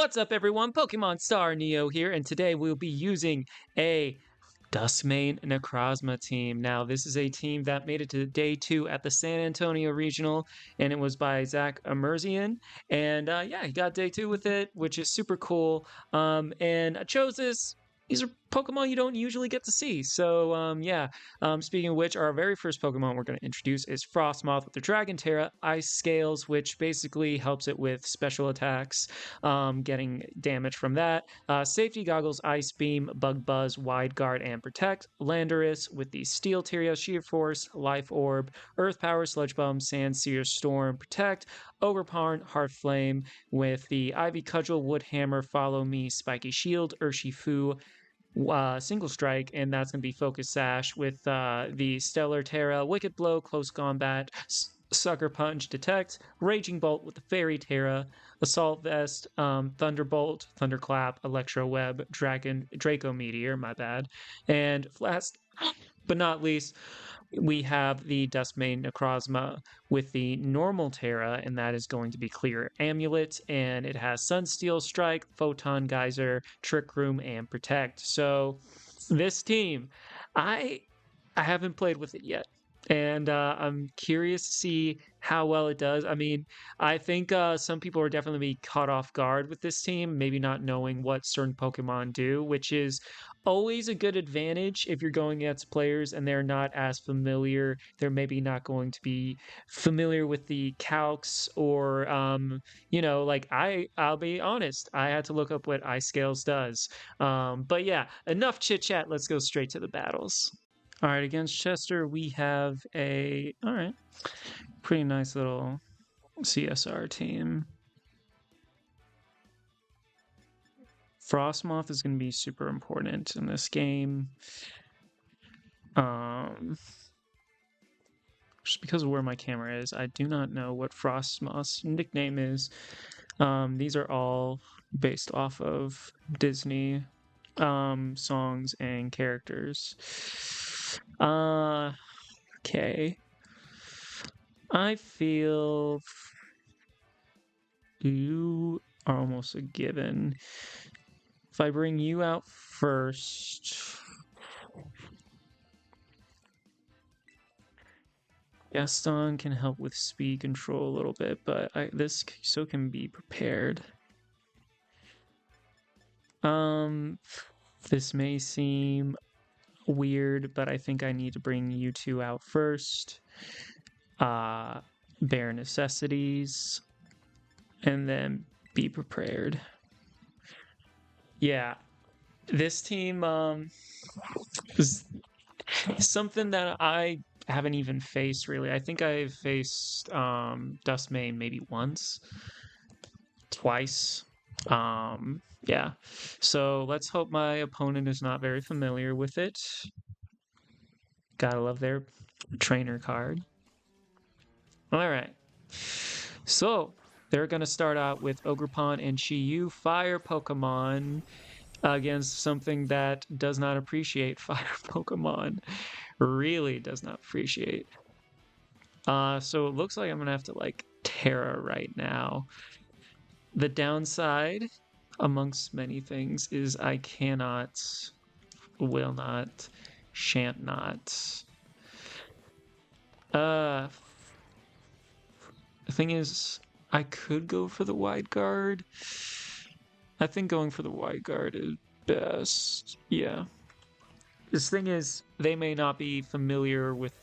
What's up, everyone? Pokemon Star Neo here, and today we'll be using a Dusk Mane Necrozma team. Now, this is a team that made it to day 2 at the San Antonio Regional, and it was by Zach Amerzian. And yeah, he got day 2 with it, which is super cool. And I chose this. These are Pokemon you don't usually get to see. So, yeah. Speaking of which, our very first Pokemon we're going to introduce is Frosmoth with the Dragon Terra Ice Scales, which basically helps it with special attacks, getting damage from that. Safety Goggles, Ice Beam, Bug Buzz, Wide Guard, and Protect. Landorus with the Steel Tyria, Sheer Force, Life Orb, Earth Power, Sludge Bomb, Sand Seer, Storm, Protect. Ogerpon, Heart Flame with the Ivy Cudgel, Wood Hammer, Follow Me, Spiky Shield, Urshifu, Single Strike, and that's going to be Focus Sash with the Stellar Terra, Wicked Blow, Close Combat, Sucker Punch, Detect, Raging Bolt with the Fairy Terra, Assault Vest, Thunderbolt, Thunderclap, Electro Web, Draco Meteor, my bad, and last but not least, we have the Dusk Mane Necrozma with the normal Terra, and that is going to be Clear Amulet, and it has Sunsteel, Strike, Photon Geyser, Trick Room, and Protect. So this team, I haven't played with it yet, and I'm curious to see how well it does. I mean, I think some people are definitely caught off guard with this team, maybe not knowing what certain Pokemon do, which is always a good advantage if you're going against players and they're not as familiar. They're maybe not going to be familiar with the calcs or, like I'll be honest, I had to look up what Ice Scales does. But yeah, enough chit chat. Let's go straight to the battles. All right, against Chester, we have pretty nice little CSR team. Frosmoth is going to be super important in this game. Just because of where my camera is, I do not know what Frosmoth's nickname is. These are all based off of Disney songs and characters. Okay. I feel you are almost a given. If I bring you out first, Gaston can help with speed control a little bit, but this so can be prepared. This may seem weird, but I think I need to bring you two out first. Bare necessities, and then be prepared. Yeah, this team is something that I haven't even faced really. I think I've faced Dusk Mane maybe once, twice. Yeah, so let's hope my opponent is not very familiar with it. Gotta love their trainer card. All right, so they're gonna start out with Ogerpon and Chi-Yu, fire Pokemon, against something that does not appreciate fire Pokemon. Really does not appreciate. So it looks like I'm gonna have to like Terra right now. The downside, amongst many things, is I cannot, will not, shan't not. The thing is, I could go for the Wide Guard. I think going for the Wide Guard is best. Yeah. This thing is, they may not be familiar with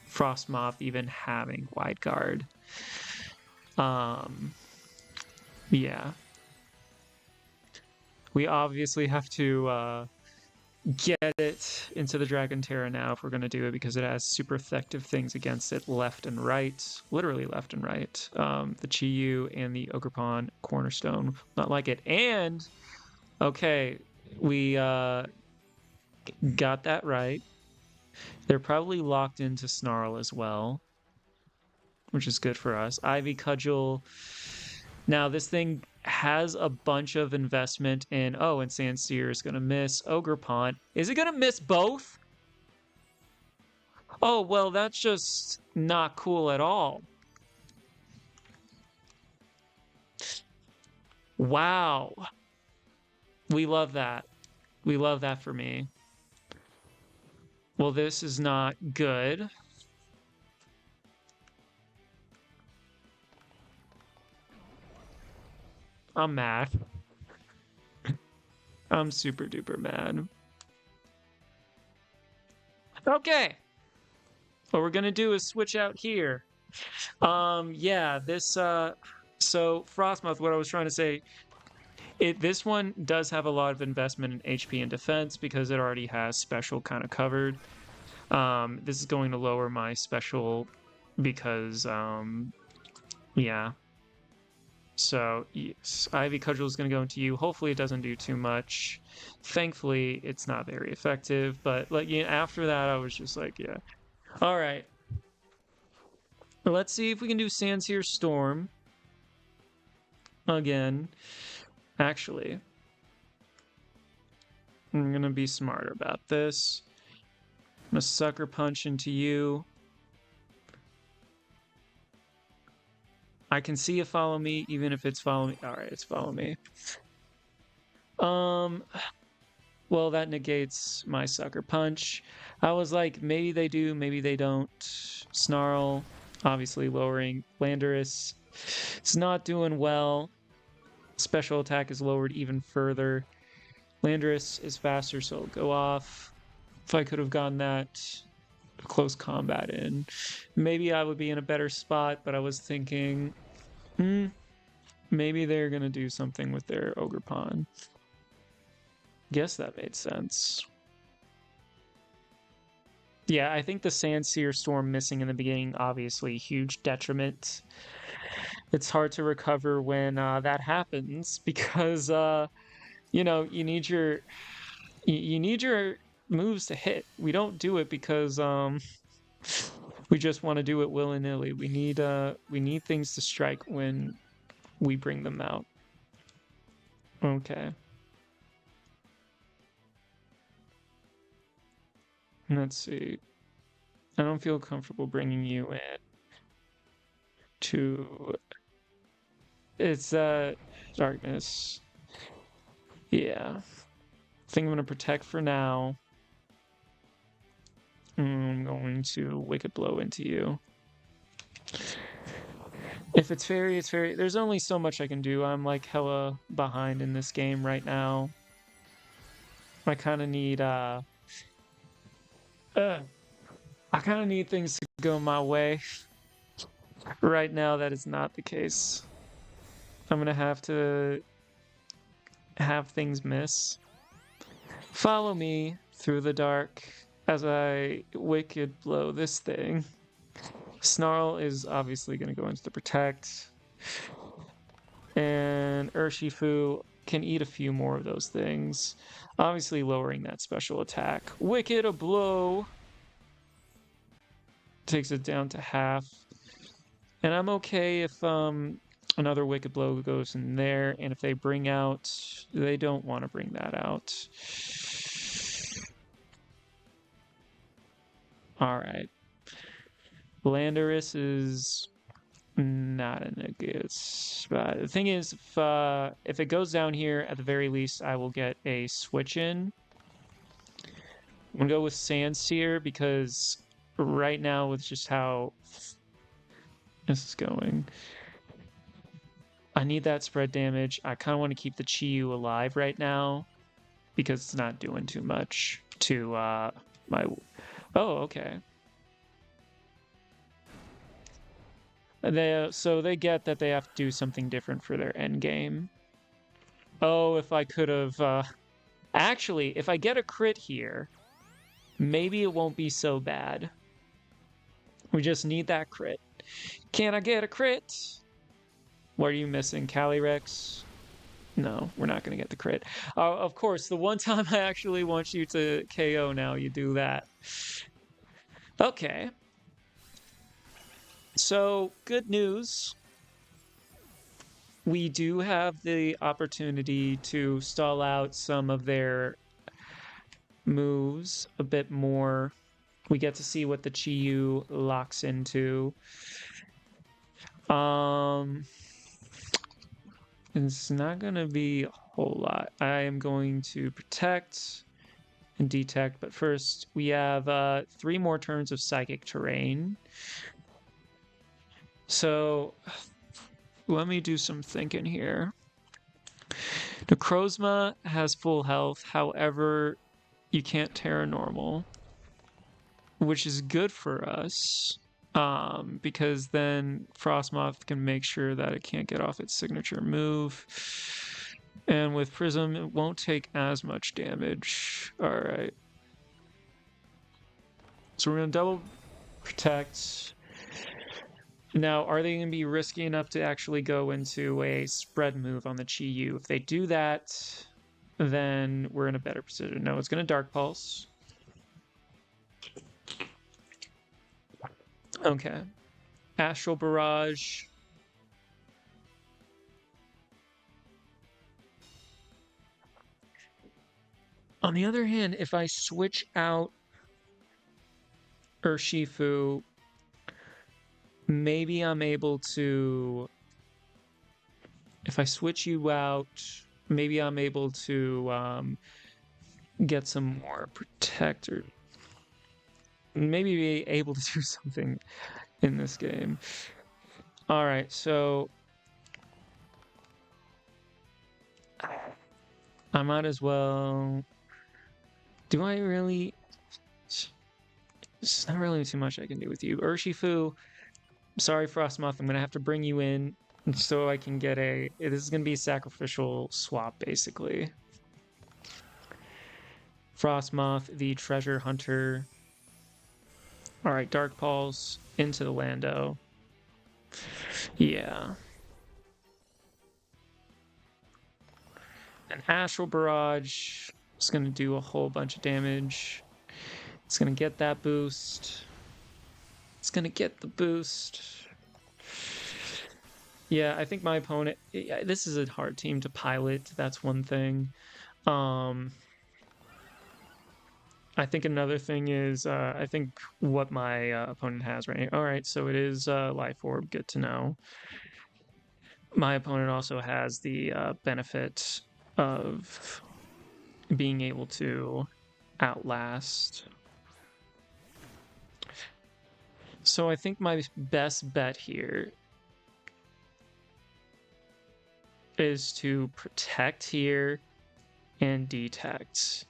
Frosmoth even having Wide Guard. Yeah. We obviously have to get it into the Dragon Terra now if we're going to do it, because it has super effective things against it left and right. Literally left and right. The Chi-Yu and the Ogerpon Cornerstone. Not like it. And, okay, we got that right. They're probably locked into Snarl as well, which is good for us. Ivy Cudgel. Now, this thing has a bunch of investment in... Oh, and Sandseer is going to miss. Ogerpon. Is it going to miss both? Oh, well, that's just not cool at all. Wow. We love that. We love that for me. Well, this is not good. I'm mad. I'm super duper mad. Okay. What we're gonna do is switch out here. Yeah, so Frosmoth, what I was trying to say, this one does have a lot of investment in HP and defense because it already has special kind of covered. This is going to lower my special because, yeah. So, yes, Ivy Cudgel is going to go into you. Hopefully it doesn't do too much. Thankfully, it's not very effective, but like, yeah, after that, I was just like, yeah. All right. Let's see if we can do Sandsear Storm again. Actually, I'm going to be smarter about this. I'm going to Sucker Punch into you. I can see a Follow Me, even if it's Follow Me. All right, it's Follow Me. Well, that negates my Sucker Punch. I was like, maybe they do, maybe they don't. Snarl, obviously lowering. Landorus, it's not doing well. Special attack is lowered even further. Landorus is faster, so it'll go off. If I could have gotten that close combat in, maybe I would be in a better spot, but I was thinking, maybe they're gonna do something with their Ogre Pawn. Guess that made sense. Yeah, I think the Sandsear Storm missing in the beginning, obviously huge detriment. It's hard to recover when that happens because you know, you need your moves to hit. We don't do it because we just want to do it willy-nilly. We need things to strike when we bring them out. Okay. Let's see. I don't feel comfortable bringing you in to... It's darkness. Yeah. I think I'm going to protect for now. I'm going to Wicked Blow into you. If it's fairy, it's fairy. There's only so much I can do. I'm like hella behind in this game right now. I kind of need things to go my way. Right now, that is not the case. I'm gonna have to have things miss. Follow me through the dark as I Wicked Blow this thing. Snarl is obviously gonna go into the protect. And Urshifu can eat a few more of those things. Obviously lowering that special attack. Wicked a blow. Takes it down to half. And I'm okay if another Wicked Blow goes in there, and if they bring out... They don't want to bring that out. Alright. Landorus is not in a good spot. The thing is, if it goes down here, at the very least, I will get a switch in. I'm gonna go with Sandsear because right now, with just how this is going, I need that spread damage. I kind of want to keep the Chi-Yu alive right now because it's not doing too much to my... Oh, okay. So they get that they have to do something different for their end game. Oh, if I could have... Actually, if I get a crit here, maybe it won't be so bad. We just need that crit. Can I get a crit? What are you missing, Calyrex? No, we're not going to get the crit. Of course, the one time I actually want you to KO now, you do that. Okay. So, good news. We do have the opportunity to stall out some of their moves a bit more. We get to see what the Chi-Yu locks into. It's not going to be a whole lot. I am going to protect and detect, but first we have 3 more turns of Psychic Terrain. So let me do some thinking here. Necrozma has full health, however, you can't Terra Normal, which is good for us. Because then Frosmoth can make sure that it can't get off its signature move. And with Prism, it won't take as much damage. Alright. So we're going to double protect. Now, are they going to be risky enough to actually go into a spread move on the Chi-Yu? If they do that, then we're in a better position. No, it's going to Dark Pulse. Okay. Astral Barrage. On the other hand, if I switch out Urshifu, maybe I'm able to... If I switch you out, maybe I'm able to get some more Protector. Maybe be able to do something in this game. Alright, so... I might as well... Do I really... There's not really too much I can do with you. Urshifu, sorry Frosmoth, I'm going to have to bring you in so I can get a... This is going to be a sacrificial swap, basically. Frosmoth, the treasure hunter. Alright, Dark Pulse into the Lando. Yeah. An Astral Barrage is going to do a whole bunch of damage. It's going to get that boost. It's going to get the boost. Yeah, I think my opponent... This is a hard team to pilot. That's one thing. I think another thing is, I think what my opponent has right here. Alright, so it is Life Orb. Good to know. My opponent also has the benefit of being able to outlast. So I think my best bet here is to protect here and detect.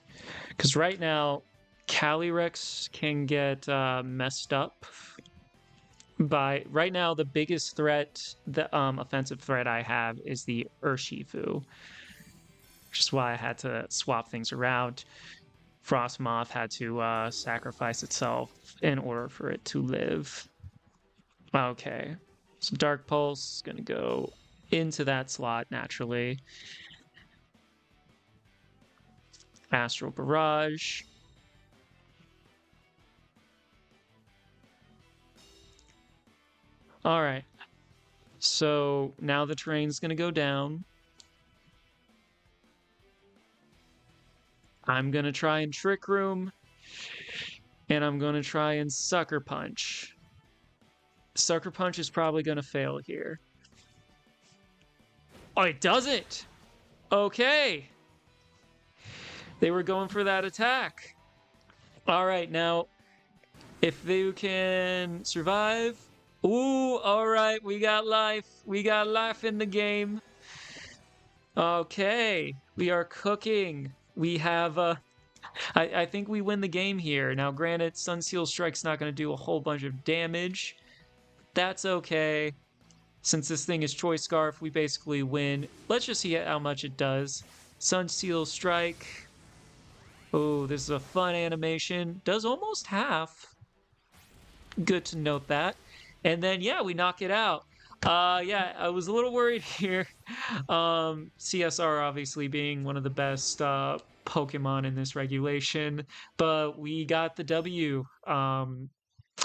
Because right now, Calyrex can get messed up by... Right now, the biggest threat, the offensive threat I have is the Urshifu, which is why I had to swap things around. Frosmoth had to sacrifice itself in order for it to live. Okay, so Dark Pulse is going to go into that slot naturally. Astral Barrage. Alright, so now the terrain's going to go down. I'm going to try and Trick Room, and I'm going to try and Sucker Punch. Sucker Punch is probably going to fail here. Oh, it doesn't! Okay! They were going for that attack. Alright, now, if they can survive... Ooh, alright, we got life. We got life in the game. Okay, we are cooking. We have... I think we win the game here. Now, granted, Sunseal Strike's not going to do a whole bunch of damage. That's okay. Since this thing is Choice Scarf, we basically win. Let's just see how much it does. Sunseal Strike. Oh, this is a fun animation. Does almost half. Good to note that. And then, yeah, we knock it out. Yeah, I was a little worried here. CSR obviously being one of the best Pokemon in this regulation, but we got the W.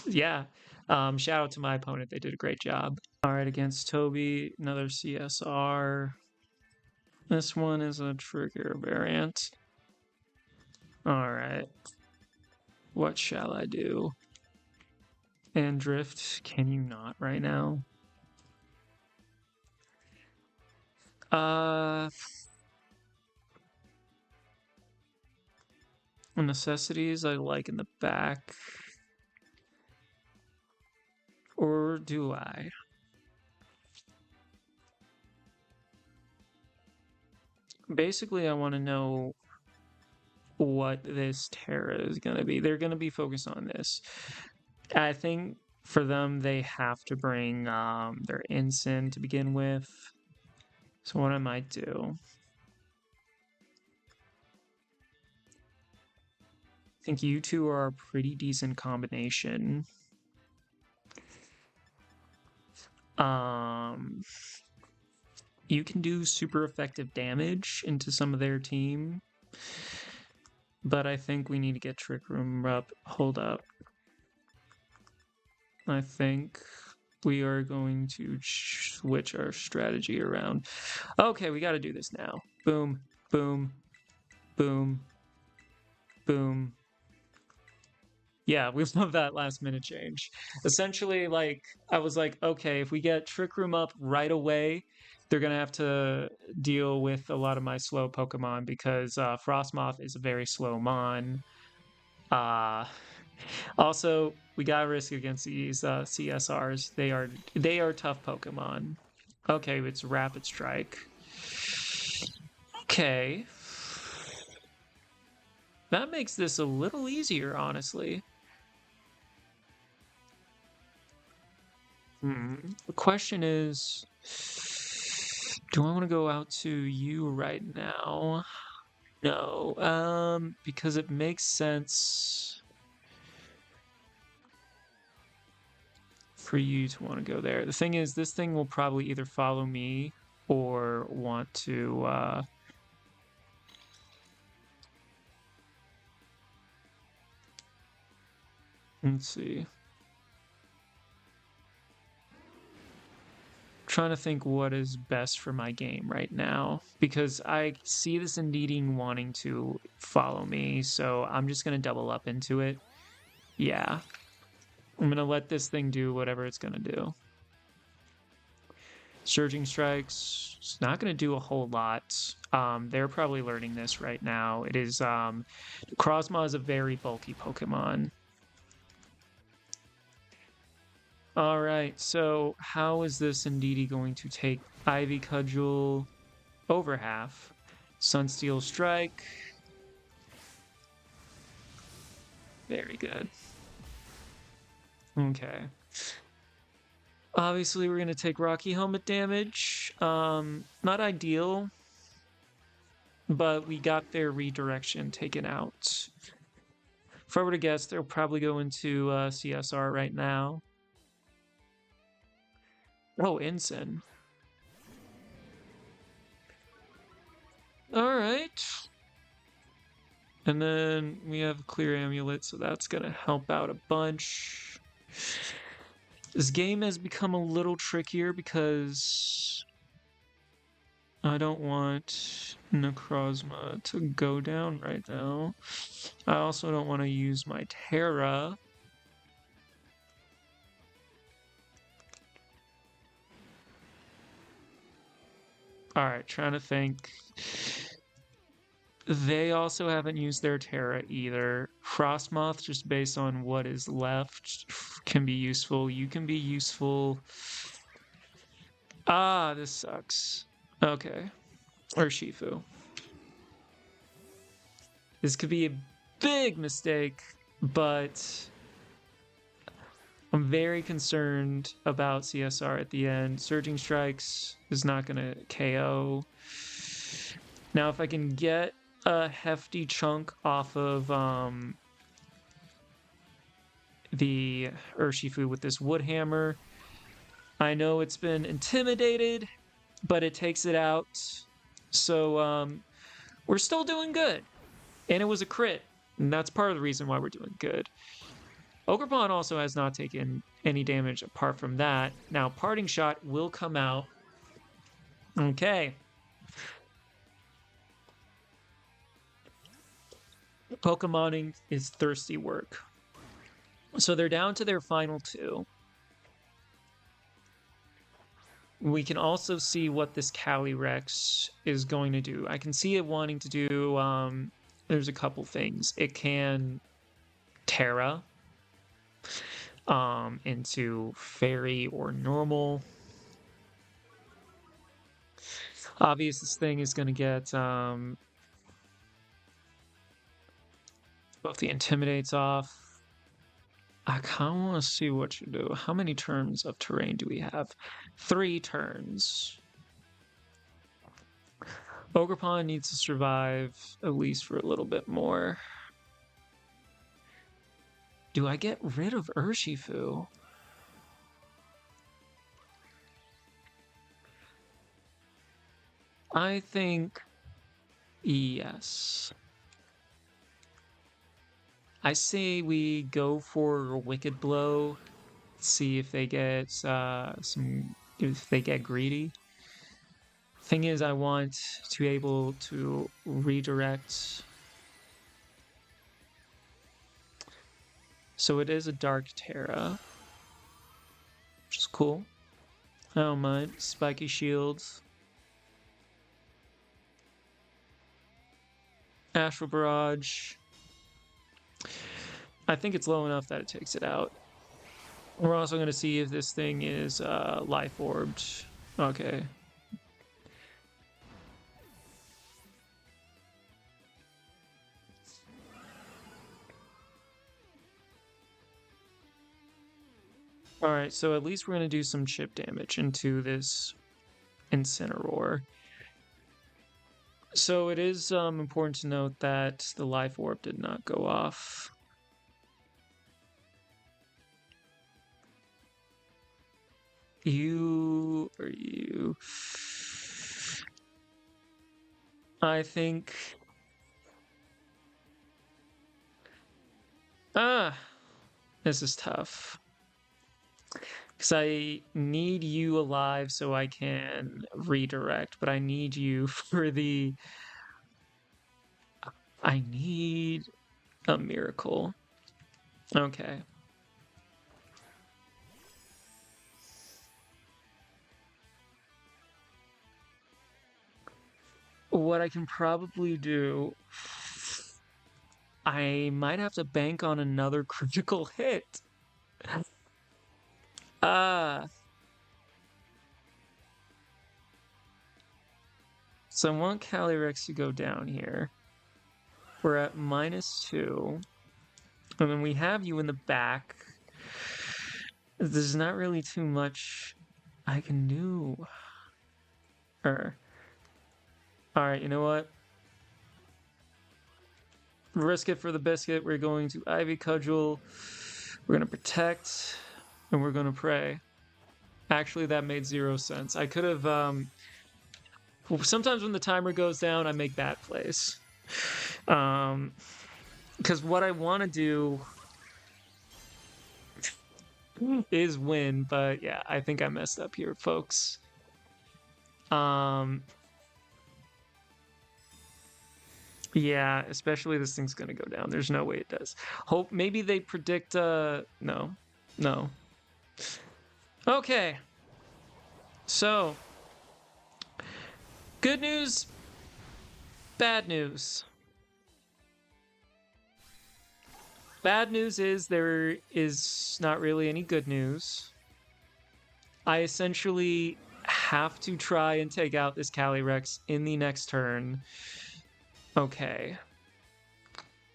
Yeah, shout out to my opponent. They did a great job. All right, against Toby, another CSR. This one is a trigger variant. All right. What shall I do? And Drift, can you not right now? Necessities I like in the back. Or do I? Basically, I want to know what this Terra is going to be. They're going to be focused on this. I think for them, they have to bring their Ensign to begin with. So what I might do, I think you two are a pretty decent combination. You can do super effective damage into some of their team, but I think we need to get Trick Room up. Hold up. I think we are going to switch our strategy around. Okay, we got to do this now. Boom, boom, boom, boom. Yeah, we love that last minute change. Essentially, like, I was like, okay, if we get Trick Room up right away, they're going to have to deal with a lot of my slow Pokemon because Frosmoth is a very slow Mon. Also, we got to risk against these CSRs. They are tough Pokemon. Okay, it's Rapid Strike. Okay. That makes this a little easier, honestly. The question is, do I want to go out to you right now? No, because it makes sense for you to want to go there. The thing is, this thing will probably either follow me or want to, let's see. Trying to think what is best for my game right now because I see this Indeedee wanting to follow me, so I'm just gonna double up into it. Yeah, I'm gonna let this thing do whatever it's gonna do. Surging Strikes, it's not gonna do a whole lot. They're probably learning this right now. It is Necrozma is a very bulky Pokemon. All right, so how is this Indeedee going to take Ivy Cudgel over half? Sunsteel Strike. Very good. Okay. Obviously, we're going to take Rocky Helmet damage. Not ideal, but we got their redirection taken out. If I were to guess, they'll probably go into CSR right now. Oh, Ensign. All right. And then we have Clear Amulet, so that's going to help out a bunch. This game has become a little trickier because I don't want Necrozma to go down right now. I also don't want to use my Terra. Alright, trying to think. They also haven't used their Terra either. Frosmoth, just based on what is left, can be useful. You can be useful. Ah, this sucks. Okay. Or Shifu. This could be a big mistake, but I'm very concerned about CSR at the end. Surging Strikes is not going to KO. Now, if I can get a hefty chunk off of the Urshifu with this Wood Hammer, I know it's been intimidated, but it takes it out. So we're still doing good. And it was a crit. And that's part of the reason why we're doing good. Ogerpon also has not taken any damage apart from that. Now, Parting Shot will come out. Okay. Pokemoning is thirsty work. So they're down to their final two. We can also see what this Calyrex is going to do. I can see it wanting to do, there's a couple things. It can Terra into Fairy or Normal. Obvious this thing is going to get both the Intimidates off. I kind of want to see what you do. How many turns of terrain do we have? 3 turns. Ogerpon needs to survive at least for a little bit more. Do I get rid of Urshifu? I think yes. I say we go for a Wicked Blow. See if they get if they get greedy. Thing is, I want to be able to redirect. So it is a Dark Terra, which is cool. I don't mind. Spiky Shields. Astral Barrage. I think it's low enough that it takes it out. We're also going to see if this thing is Life Orbed. Okay. Alright, so at least we're going to do some chip damage into this Incineroar. So it is important to note that the Life Orb did not go off. You... Are you... I think... This is tough. Because I need you alive so I can redirect, but I need you for the... I need a miracle. Okay. What I can probably do... I might have to bank on another critical hit. So I want Calyrex to go down here. We're at -2. And then we have you in the back. There's not really too much I can do. Alright, you know what? Risk it for the biscuit. We're going to Ivy Cudgel. We're going to protect. And we're going to pray. Actually, that made 0 sense. I could have... sometimes when the timer goes down, I make bad plays. Because what I want to do is win, but yeah, I think I messed up here, folks. Yeah, especially this thing's gonna go down. There's no way it does. Hope maybe they predict no. Okay. So good news, bad news. Bad news is there is not really any good news. I essentially have to try and take out this Calyrex in the next turn. Okay.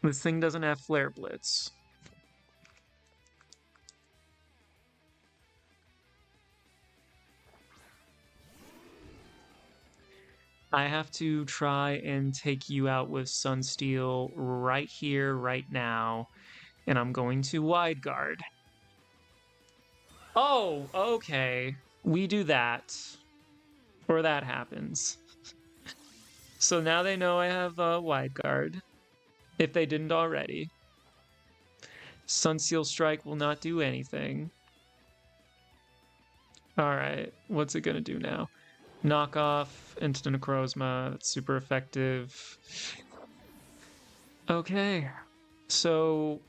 This thing doesn't have Flare Blitz. I have to try and take you out with Sunsteel right here, right now. And I'm going to Wide Guard. Oh, okay. We do that. Or that happens. So now they know I have Wide Guard. If they didn't already. Sunsteel Strike will not do anything. Alright, what's it gonna do now? Knock off into Necrozma. That's super effective. Okay. So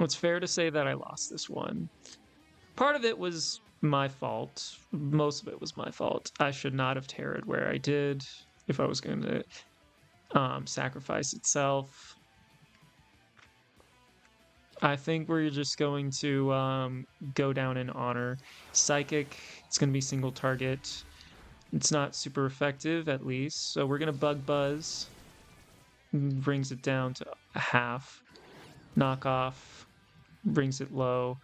it's fair to say that I lost this one. Part of it was My fault. Most of it was my fault. I should not have terrored where I did if I was going to sacrifice itself. I think we're just going to go down in honor. Psychic, it's going to be single target. It's not super effective, at least. So we're going to Bug Buzz. Brings it down to a half. Knock off. Brings it low.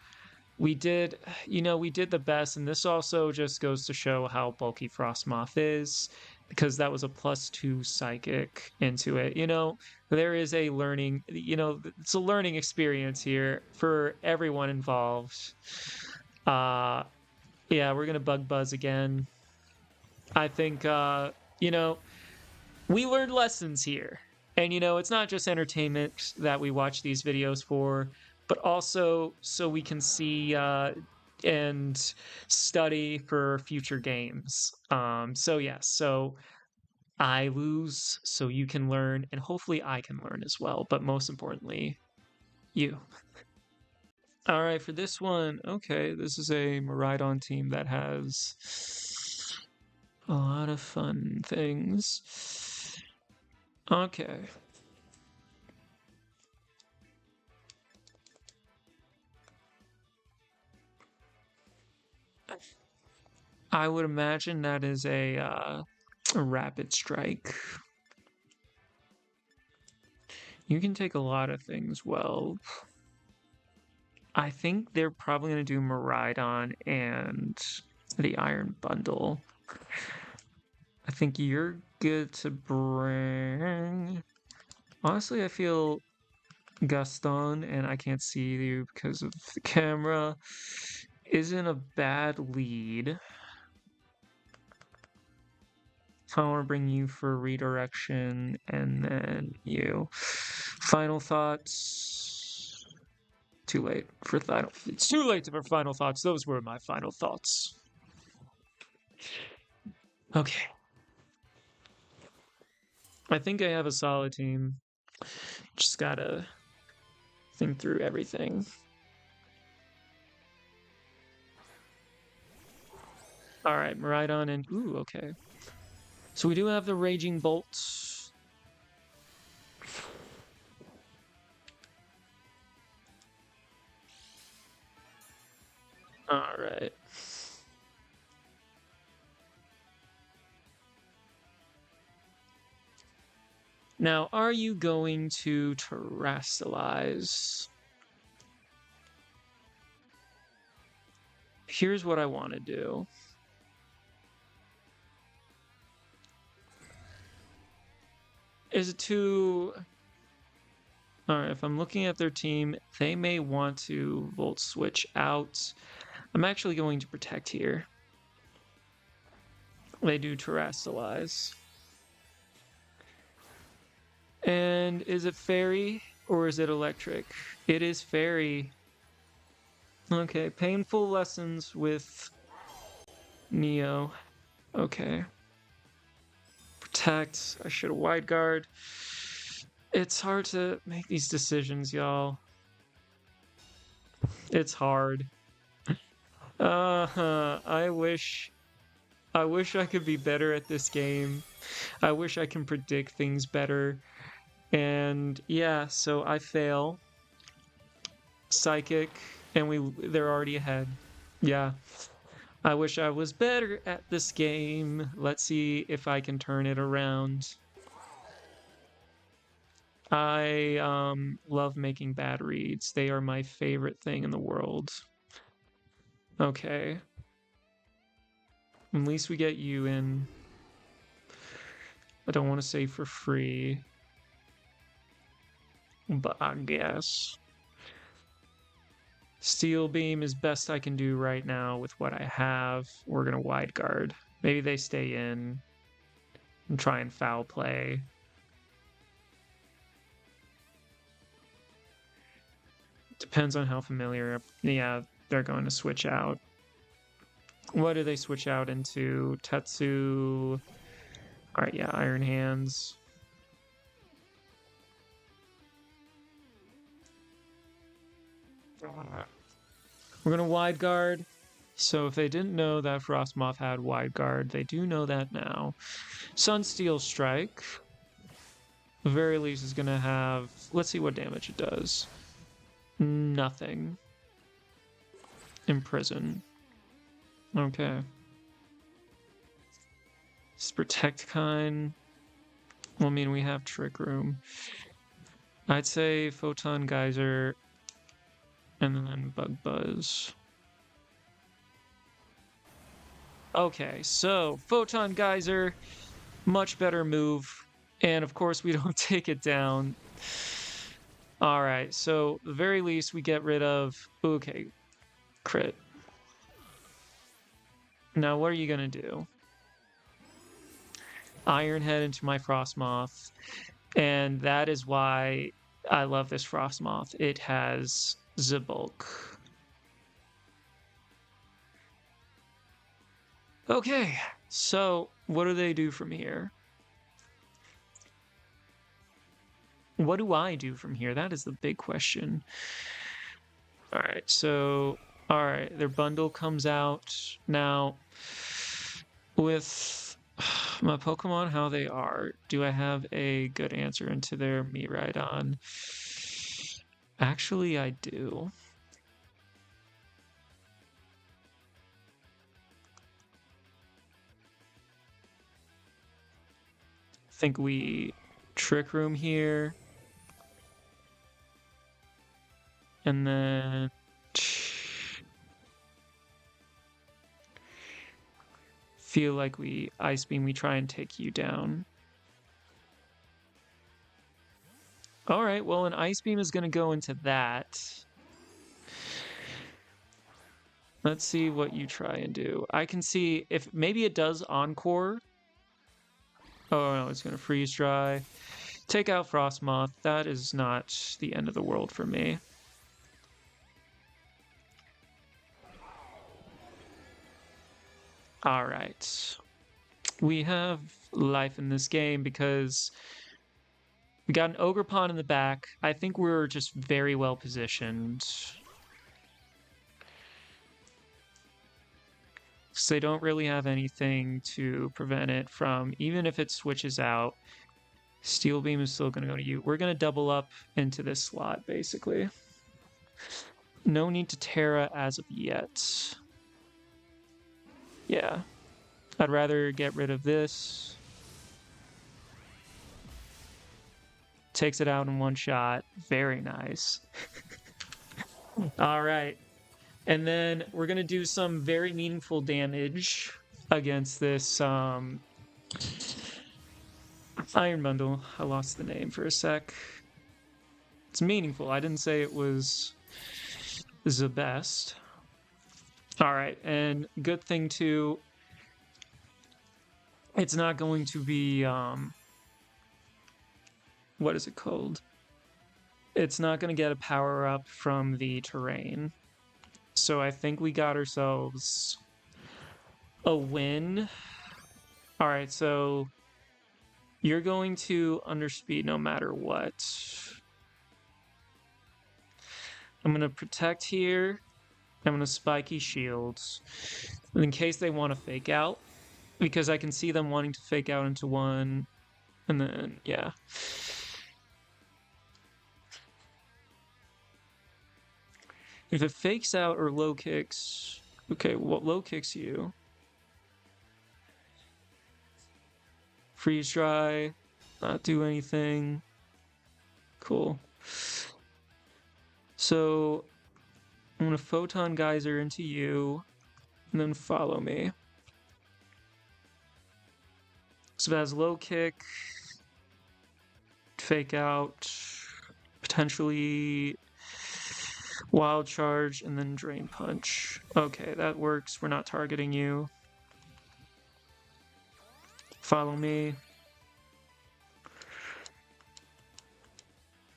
We did the best, and this also just goes to show how bulky Frosmoth is, because that was a +2 psychic into it. There is a learning, it's a learning experience here for everyone involved. Yeah, we're gonna Bug Buzz again. I think, we learned lessons here. And, it's not just entertainment that we watch these videos for, but also so we can see and study for future games. So I lose so you can learn, and hopefully I can learn as well. But most importantly, you. All right, for this one, okay, this is a Miraidon team that has a lot of fun things. Okay. I would imagine that is a rapid strike. You can take a lot of things well. I think they're probably going to do Miraidon and the Iron Bundle. I think you're good to bring... Honestly, I feel Gaston, and I can't see you because of the camera, isn't a bad lead. I want to bring you for redirection, and then you. Final thoughts. Too late for final. It's too late for final thoughts. Those were my final thoughts. Okay. I think I have a solid team. Just gotta think through everything. All right, Miraidon and ooh, okay. So we do have the Raging Bolt. All right. Now, are you going to terrestrialize? Here's what I want to do. Is it too... Alright, if I'm looking at their team, they may want to Volt Switch out. I'm actually going to protect here. They do terrestrialize. And is it fairy or is it electric? It is fairy. Okay, painful lessons with Neo. Okay. Protect. I should have wide guard. It's hard to make these decisions, y'all. It's hard. I wish I could be better at this game. I wish I can predict things better. And yeah, so I fail. Psychic, and they're already ahead. Yeah. I wish I was better at this game. Let's see if I can turn it around. I love making bad reads. They are my favorite thing in the world. Okay. At least we get you in. I don't want to say for free, but I guess. Steel Beam is best I can do right now with what I have. We're going to wide guard. Maybe they stay in and try and foul play. Depends on how familiar. Yeah, they're going to switch out. What do they switch out into? Tetsu. Alright, yeah, Iron Hands. We're going to wide guard. So if they didn't know that Frosmoth had Wide Guard, they do know that now. Sunsteel Strike. The very least is going to have... Let's see what damage it does. Nothing. Imprison. Okay. It's Protect kind. Well, I mean, we have Trick Room. I'd say Photon Geyser and then Bug Buzz. Okay, so Photon Geyser, much better move. And of course, we don't take it down. All right, so the very least, we get rid of... Okay, crit. Now, what are you going to do? Iron Head into my Frosmoth. And that is why I love this Frosmoth. It has the bulk. Okay, so what do they do from here? What do I do from here? That is the big question. All right, so, all right, their bundle comes out. Now, with my Pokemon, how they are, do I have a good answer into their Miraidon? Actually, I do. I think we Trick Room here. And then... Feel like we Ice Beam, we try and take you down. Alright, well, an Ice Beam is going to go into that. Let's see what you try and do. I can see if maybe it does Encore. Oh no, it's going to Freeze Dry. Take out Frosmoth. That is not the end of the world for me. Alright. We have life in this game because we got an Ogerpon in the back. I think we're just very well positioned. So they don't really have anything to prevent it from, even if it switches out, Steel Beam is still going to go to you. We're going to double up into this slot, basically. No need to Terra as of yet. Yeah. I'd rather get rid of this. Takes it out in one shot. Very nice. All right. And then we're going to do some very meaningful damage against this Iron Bundle. I lost the name for a sec. It's meaningful. I didn't say it was the best. All right. And good thing, too, it's not going to be... what is it called? It's not going to get a power-up from the terrain. So I think we got ourselves a win. All right, so you're going to underspeed no matter what. I'm going to protect here. I'm going to spiky shields in case they want to fake out, because I can see them wanting to fake out into one, and then, yeah. If it fakes out or low kicks... Okay, what low kicks you? Freeze Dry. Not do anything. Cool. So, I'm going to Photon Geyser into you, and then follow me. So it has low kick, fake out, potentially... Wild Charge, and then Drain Punch. Okay, that works. We're not targeting you. Follow me.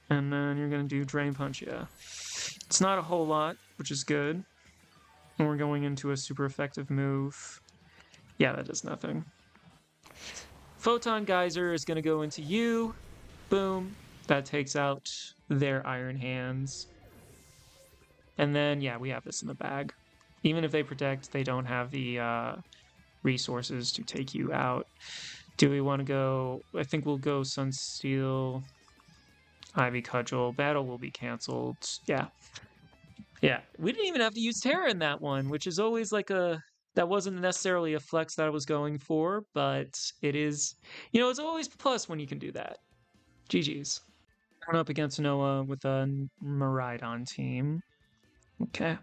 And then you're going to do Drain Punch, yeah. It's not a whole lot, which is good. And we're going into a super effective move. Yeah, that does nothing. Photon Geyser is going to go into you. Boom. That takes out their Iron Hands. And then, yeah, we have this in the bag. Even if they protect, they don't have the resources to take you out. Do we want to go? I think we'll go Sunsteel, Ivy Cudgel. Battle will be canceled. Yeah. Yeah. We didn't even have to use Terra in that one, which is always like that wasn't necessarily a flex that I was going for, but it is, it's always plus when you can do that. GG's. Going up against Noah with a Miraidon team. Okay.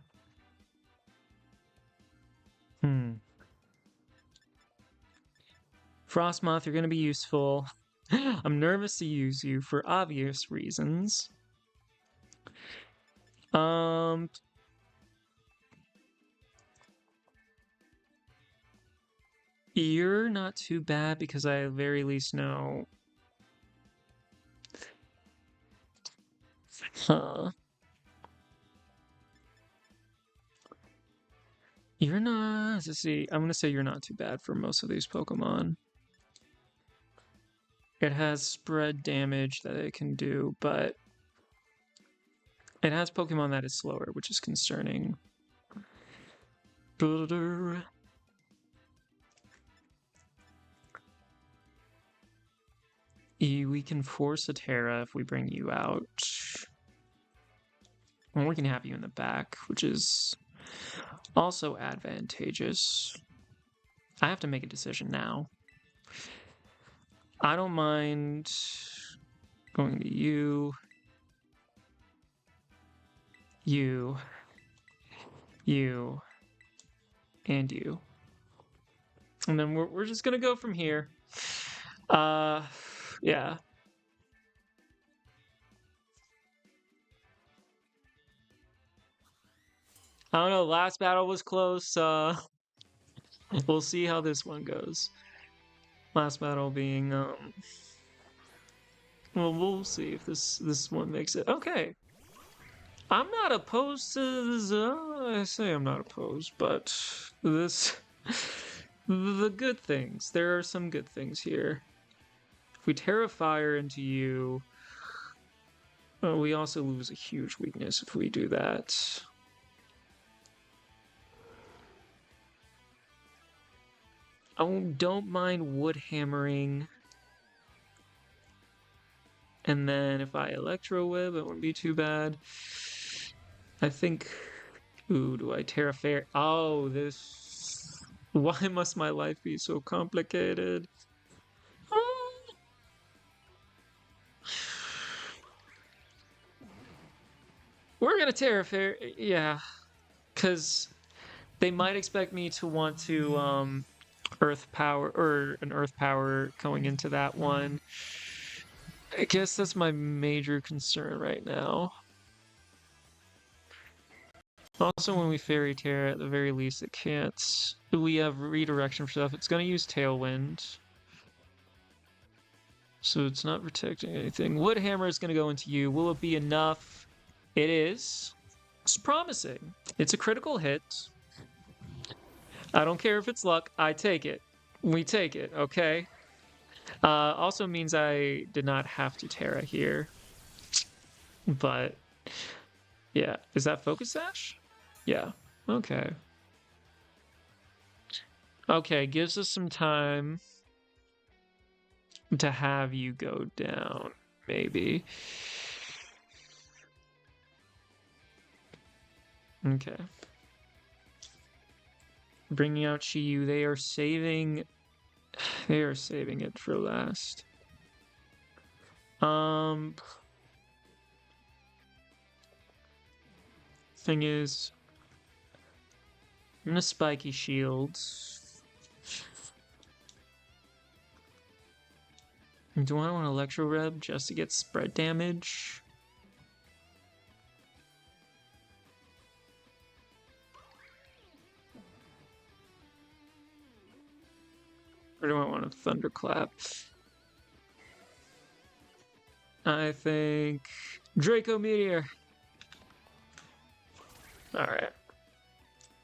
Frosmoth, you're going to be useful. I'm nervous to use you for obvious reasons. You're not too bad because I at very least know. You're not. Let's see. I'm gonna say you're not too bad for most of these Pokemon. It has spread damage that it can do, but it has Pokemon that is slower, which is concerning. We can force a Terra if we bring you out. And we can have you in the back, which is also advantageous. I have to make a decision now. I don't mind going to you, and you. And then we're just gonna go from here. Yeah. I don't know, last battle was close. We'll see how this one goes. Last battle being well, we'll see if this one makes it. Okay. I'm not opposed to this. I say I'm not opposed, but the good things. There are some good things here. If we Terra Fire into you, we also lose a huge weakness if we do that. I don't mind wood hammering. And then if I Electro Web, it wouldn't be too bad. I think. Ooh, do I Terra Fire? Oh, this. Why must my life be so complicated? We're gonna Terra Fire, yeah, because they might expect me to want to Earth Power or an Earth Power going into that one. I guess that's my major concern right now. Also, when we Fairy Terra, at the very least, it can't. We have redirection for stuff. It's gonna use Tailwind. So it's not protecting anything. Wood Hammer is gonna go into you. Will it be enough? It is. It's promising. It's a critical hit. I don't care if it's luck. I take it. We take it, okay? Also means I did not have to Terra here. But, yeah. Is that Focus Sash? Yeah. Okay. Okay, gives us some time to have you go down, maybe. Okay. Bringing out Chiyu. They are saving it for last. Thing is, I'm gonna Spiky Shields. Do I want Electro Reb just to get spread damage? Or do I want a Thunderclap? I think Draco Meteor. Alright.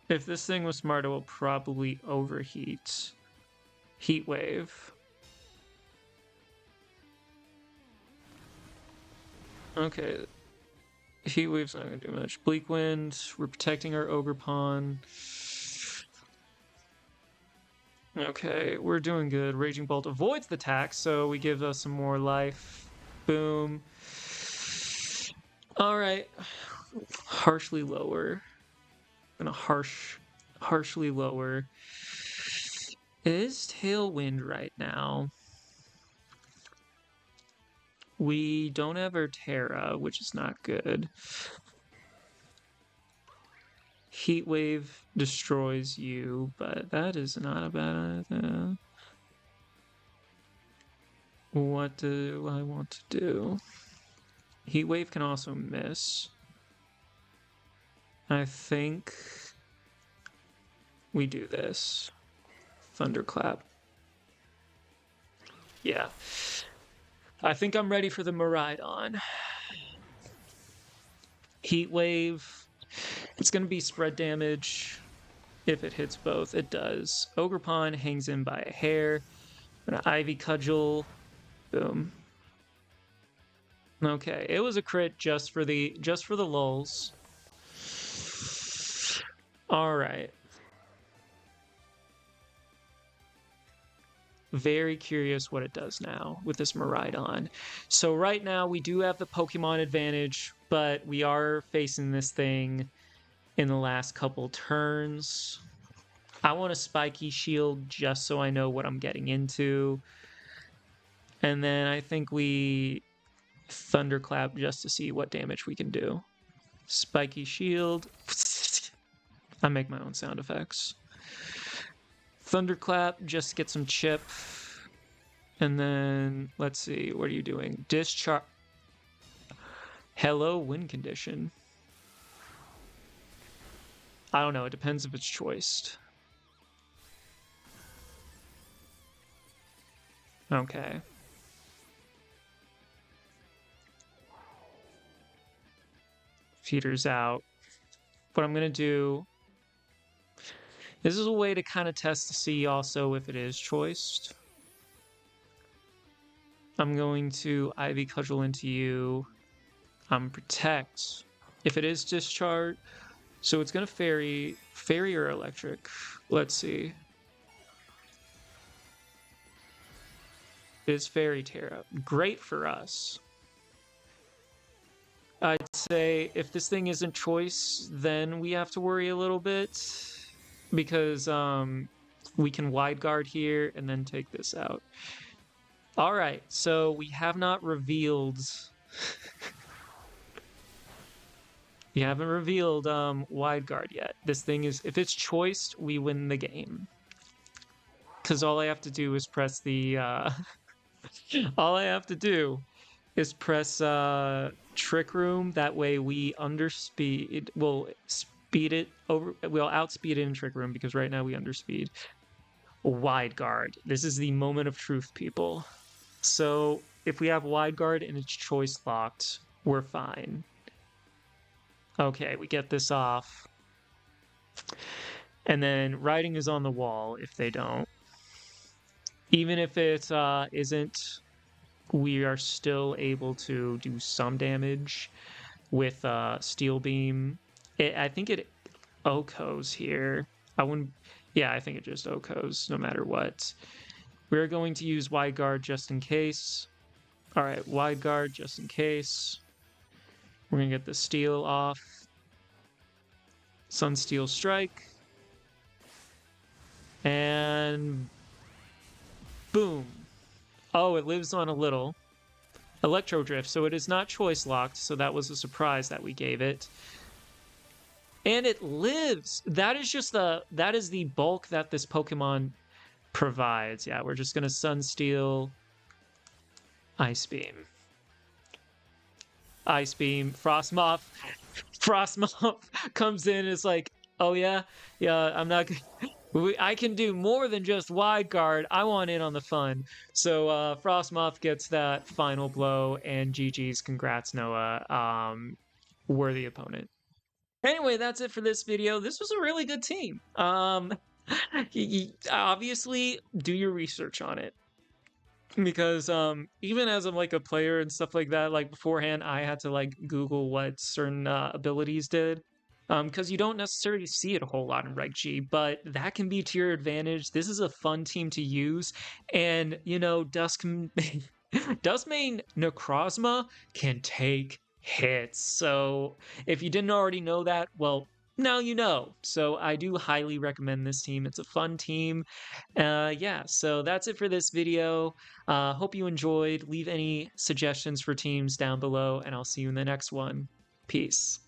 If this thing was smart, it will probably overheat. Heat Wave. Okay. Heat Wave's not gonna do much. Bleak Wind, we're protecting our Ogre Pawn. Okay, we're doing good. Raging Bolt avoids the attack, so we give us some more life. Boom. Alright. Harshly lower. Gonna harshly lower. It is Tailwind right now. We don't have our Terra, which is not good. Heat Wave destroys you, but that is not a bad idea. What do I want to do? Heat Wave can also miss. I think we do this. Thunderclap. Yeah. I think I'm ready for the Miraidon. Heat Wave. It's going to be spread damage if it hits both. It does. Ogre Pawn hangs in by a hair. I'm gonna Ivy Cudgel. Boom. Okay, it was a crit just for the lulz. All right. Very curious what it does now with this Miraidon. So right now we do have the Pokemon advantage, but we are facing this thing in the last couple turns. I want a Spiky Shield just so I know what I'm getting into. And then I think we Thunderclap just to see what damage we can do. Spiky Shield. I make my own sound effects. Thunderclap, just get some chip. And then, let's see, what are you doing? Discharge. Hello, win condition. I don't know, it depends if it's choiced. Okay. Feeder's out. What I'm gonna do... This is a way to kind of test to see also if it is choiced. I'm going to Ivy Cudgel into you. Protect. If it is discharge, so it's gonna fairy or electric. Let's see. It is Fairy Terra. Great for us. I'd say if this thing isn't choice, then we have to worry a little bit. Because we can wide guard here and then take this out. Alright, so we have not revealed... we haven't revealed wide guard yet. This thing is... If it's choiced, we win the game. Because all I have to do is press the... all I have to do is press Trick Room. That way we underspeed... We'll speed it over... We'll outspeed it in Trick Room because right now we underspeed. Wide guard. This is the moment of truth, people. So if we have wide guard and it's choice locked, we're fine. Okay, we get this off. And then writing is on the wall if they don't. Even if it isn't, we are still able to do some damage with Steel Beam. I think it OHKOs here. I wouldn't... Yeah, I think it just OHKOs no matter what. We're going to use wide guard just in case. Alright, wide guard just in case. We're going to get the steel off. Sunsteel Strike. And... boom. Oh, it lives on a little. Electro Drift, so it is not choice locked, so that was a surprise that we gave it. And it lives! That is the bulk that this Pokemon provides. Yeah, we're just gonna Sunsteel, Ice Beam. Ice Beam, Frosmoth. Frosmoth comes in and is like, oh yeah, I'm not gonna... I can do more than just wide guard. I want in on the fun. So Frosmoth gets that final blow, and GG's. Congrats, Noah. Worthy opponent. Anyway, that's it for this video. This was a really good team. Obviously, do your research on it. because even as I'm like a player and stuff like that, like beforehand I had to like Google what certain abilities did, because you don't necessarily see it a whole lot in Reg G, but that can be to your advantage. This is a fun team to use, and you know, Duskmane Necrozma can take hits. So if you didn't already know that, well, now you know. So I do highly recommend this team. It's a fun team. Yeah, so that's it for this video. Hope you enjoyed. Leave any suggestions for teams down below, and I'll see you in the next one. Peace.